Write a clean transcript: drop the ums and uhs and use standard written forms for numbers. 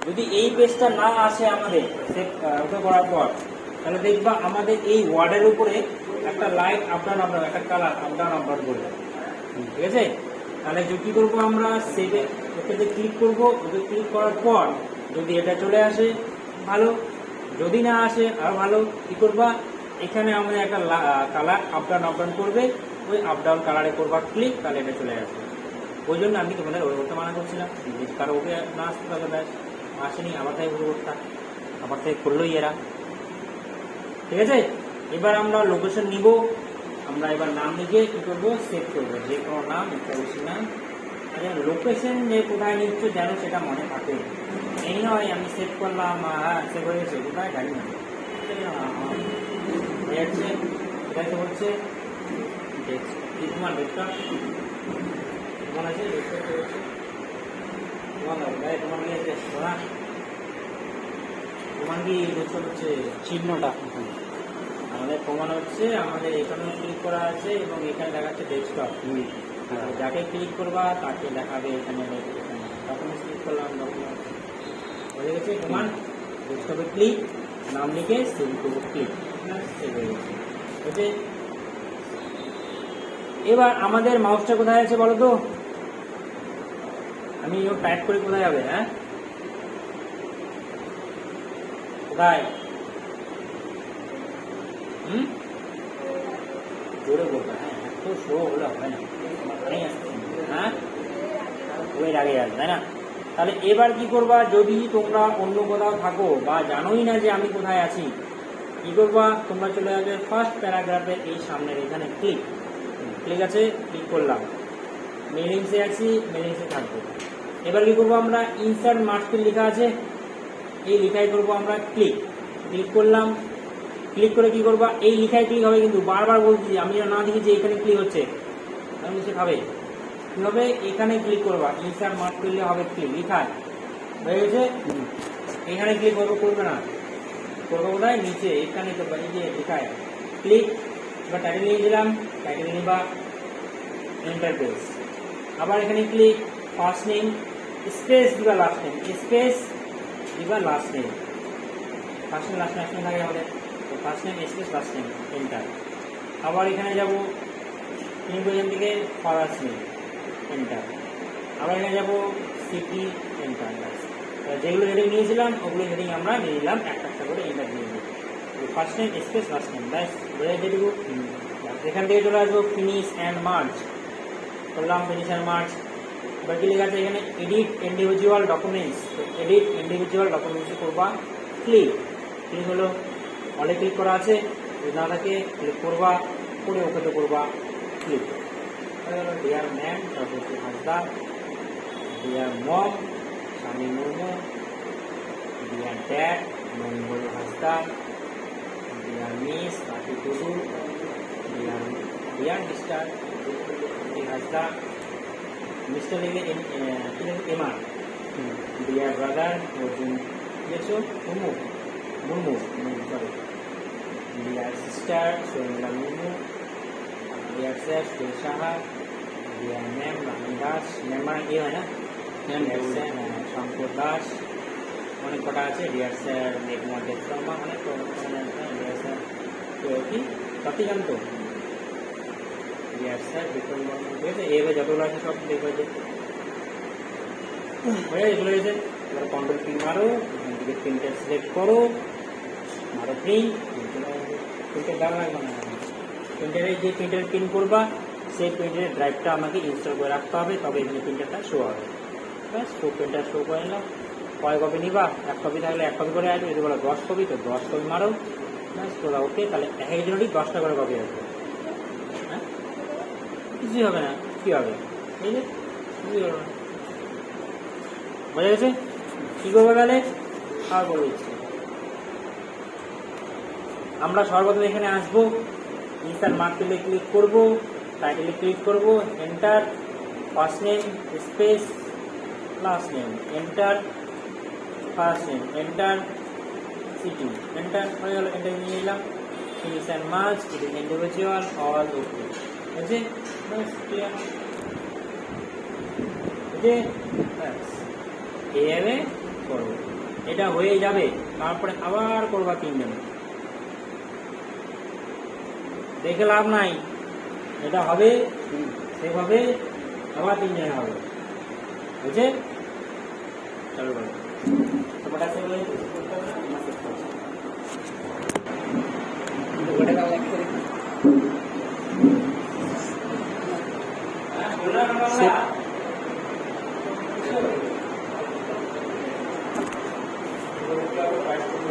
যদি এই পেজটা না আসে আমাদের সেভ করার পর, তাহলে দেখবা আমাদের এই ওয়ার্ডের উপরে একটা লাইট আপ ডাউন একটা কালার আপ ডাউন করবে, ঠিক আছে? তাহলে কি করবো আমরা, সেভে ওকে ক্লিক করবো। ওকে ক্লিক করার পর যদি এটা চলে আসে ভালো, যদি না আসে আরো ভালো। কি করবা, এখানে আমাদের একটা কালার আপ ডাউন করবে, ওই আপ ডাউন কালারে করবা ক্লিক, তাহলে এটা চলে আসবে। ওই জন্য আমি তোমাদের ওই করতে মানা করছিলাম, কারো ওকে না আসতে পারবে, ব্যাস আসেনি, আবার তাই ওই করতাম, আবার তাই করলোই এরা, ঠিক আছে? এবার আমরা লোকেশন নিব, আমরা এবার নাম লিখে কি করবো, সেভ করবো, যে কোনো নাম, একটা বেশি নাম। আচ্ছা, লোকেশন যে কোথায় নিচ্ছ যেন সেটা মনে থাকে, এই নয় আমি সেভ করলাম, হ্যাঁ সেভ হয়ে গেছে, কোথায় জানি না, এটাই তো হচ্ছে তোমার ডেস্কটপ, তোমার আছে ডেস্কটপ হচ্ছে তোমার নিয়েছে না, তোমার কি ডেস্কটপ হচ্ছে চিহ্নটা আমাদের প্রমাণ হচ্ছে, আমাদের এখানে ক্লিক করা আছে এবং এখানে দেখাচ্ছে ডেস্কটপ। যাকে ক্লিক করবা তাকে দেখাবে এখানে, ডকুমেন্টস ক্লিক করলাম, ডকুমেন্টস হয়ে গেছে প্রমাণ। ডেস্কটপে ক্লিক, নাম লিখে সেভ করবো, ক্লিক, সেভ হয়ে গেছে। ওকে, এবার আমাদের মাউসটা কোথায় আছে বলো তো, আমি টাইপ করে কোথায় যাবে, হ্যাঁ কোথায়, জোরে বলবে, হ্যাঁ এত শো হলে হবে না, হ্যাঁ ওই আগে যাবে, তাই না? তাহলে এবার কি করবা, যদি তোমরা অন্য কোথাও থাকো বা জানোই না যে আমি কোথায় আছি, কি করবা, তোমরা চলে যাবে ফার্স্ট প্যারাগ্রাফের এই সামনের এখানে ক্লিক, ঠিক আছে? ক্লিক করলাম, মেলিংসে আছি, মেলিংসে থাকবো। এবার কি করবো আমরা, ইনসার্ট মার্কস লেখা আছে, এই লেখায় করবো আমরা ক্লিক, ক্লিক করলাম। ক্লিক করে কি করবা, এই লেখায় ক্লিক হবে, কিন্তু বারবার বলছি, আমি না দেখি যে এখানে ক্লিক হচ্ছে, আমি নিচে খাবে কি হবে, এখানে ক্লিক করবা, ইনসার্ট মার্ক করলে হবে ক্লিক, লেখায় হয়ে গেছে। এখানে ক্লিক করবো, করবে না, করবো কোথায়, নিচে এখানে করবা, এই যে লেখায় ক্লিক। এবার টাইটেল নিয়ে দিলাম, টাইটেল নিবা, এন্টার প্রেস, আবার এখানে ক্লিক, ফার্স্ট নেম স্পেস দিবা, লাস্ট নেম স্পেস দিবা, last name, first name last name থাকে আমাদের, first name space last name, enter. আবার এখানে যাবো ইনভিজন থেকে ফাদার্স নেম, এন্টার। আবার এখানে যাবো সিটি, এন্টার। যেগুলো হেডিং নিয়েছিলাম ওগুলো হেডিং আমরা নিয়ে নিলাম, একটা একটা করে এন্টার দিয়ে দিই, first name space last name, ব্যাস বোঝাই দিয়ে দেবো। এখান থেকে চলে আসবো ফিনিশ অ্যান্ড মার্জ, করলাম ফিনিশ অ্যান্ড মার্জ। এবার কি লেখা আছে এখানে, এডিট ইন্ডিভিজুয়াল ডকুমেন্টস, তো এডিট ইন্ডিভিজুয়াল ডকুমেন্টসে করবা ক্লিক, ক্লিক হলো, অলে ক্লিক করা আছে, যদি না থাকে ক্লিক করবা, করে ওকে তো করবা click. Dear ma'am Saraswati Hansda, dear mom Swami Murmu, dear dad Mangal Hansda, dear miss Rakhi Tudu, dear mister Hansda, mister লিখে এমআর, ডিয়ার ব্রাদার অর্জুন লিখছো Murmu, Murmu sorry, dear sister Sohela Murmu, dear sir Suresh Saha, dear ma'am Rani Das, ma'am মানে কি হয় না, ডিয়ার স্যার শঙ্কর দাস, অনেক কটা আছে, ডিয়ার স্যার মেঘমা দেব শর্মা, অনেক ডিয়ার স্যার কি সত্যি জানতো, ডিয়ার স্যার বিক্রম বর্মা, ঠিক আছে? এইভাবে যতগুলো আছে সব দেখবে যে হয়ে চলে গেছে। এবার কন্ট্রোল প্রিন্ট মারো, এখান থেকে প্রিন্টার সিলেক্ট করো, মারো প্রিন্ট, প্রিন্টার দাম লাগবে না, প্রিন্টারে যে প্রিন্টার প্রিন্ট করবা সেই প্রিন্টারের ড্রাইভটা আমাকে ইনস্টল করে রাখতে হবে, তবে এখানে প্রিন্টারটা শো হবে। ব্যাস প্রিন্টার শো করে নিলাম। কয় কপি নিবা, এক কপি থাকলে এক কপি করে আসবে, যদি বলো 10 কপি তো 10 কপি মারো, ব্যাস তোরা ওকে, তাহলে এক একজনেরই 10টা করে কপি আসবে, হ্যাঁ কিছুই হবে না, কি হবে এই যে কিছুই হবে না, বোঝা গেছে? কি করবো তাহলে আর বলে দিচ্ছি, আমরা সর্বপ্রথম এখানে আসবো, ইনসার্ট মার্কলে ক্লিক করব, টাইটেলে ক্লিক করব, enter, first name space last name, enter, first name enter, city enter, হয়ে গেল, এন্টার নিয়ে নিলাম। Finish and merge, it is individual all ওকে, আছে বাস ক্লিয়ার, ওকে ব্যাস এইভাবে করবো। এটা হয়ে যাবে, তারপরে আবার করবা 3 জনে। দেখে লাভ নাই, এটা হবে সেভাবে আবার 3 জনে হবে, বুঝছে? চলো বলো তোমার কাছে বলে সেট